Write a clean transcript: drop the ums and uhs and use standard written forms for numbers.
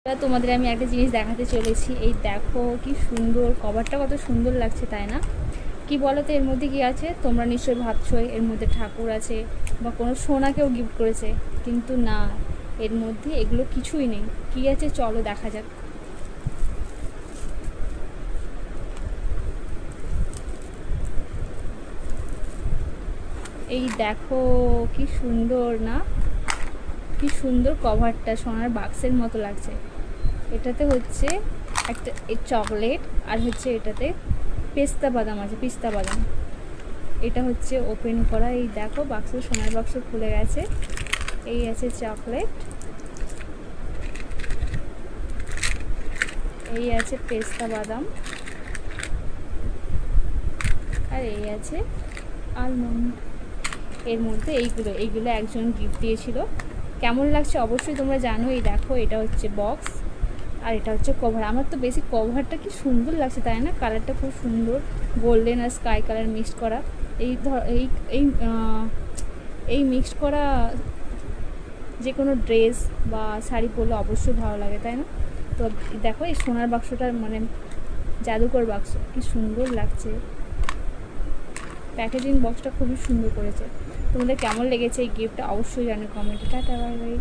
তোমাদের আমি একটা জিনিস দেখাতে চলেছি। এই দেখো কি সুন্দর, কভারটা কত সুন্দর লাগছে তাই না? কি বলো তো এর মধ্যে কি আছে? তোমরা নিশ্চয়ই ভাবছোই এর মধ্যে ঠাকুর আছে বা কোনো সোনাকেও গিফট করেছে, কিন্তু না, এর মধ্যে এগুলো কিছুই নেই। কি আছে চলো দেখা যাক। এই দেখো কি সুন্দর না, কি সুন্দর কভারটা, সোনার বাক্সের মতো লাগছে। এটাতে হচ্ছে একটা চকলেট, আর হচ্ছে এটাতে পেস্তা বাদাম আছে, পিস্তা বাদাম। এটা হচ্ছে ওপেন করা। এই দেখো বাক্স, সোনার বাক্স খুলে গেছে। এই আছে চকলেট, এই আছে পেস্তা বাদাম, আর এই আছে আলমন্ড। এর মধ্যে এইগুলো একজন গিফট দিয়েছিল। কেমন লাগছে অবশ্যই তোমরা জানো। এই দেখো এটা হচ্ছে বক্স, আর এটা হচ্ছে কভার। আমার তো বেশি কভারটা কি সুন্দর লাগছে তাই না? কালারটা খুব সুন্দর, গোল্ডেন আর স্কাই কালার মিক্সড করা। এই এই এই মিক্সড করা যে কোনো ড্রেস বা শাড়ি পরলে অবশ্যই ভালো লাগে তাই না? তো দেখো এই সোনার বাক্সটার মানে জাদুকর বাক্স, কি সুন্দর লাগছে। প্যাকেজিং বক্সটা খুবই সুন্দর করেছে। তোমাদের কেমন লেগেছে এই গিফটটা অবশ্যই জানো কমেন্টে। Tata, bye bye.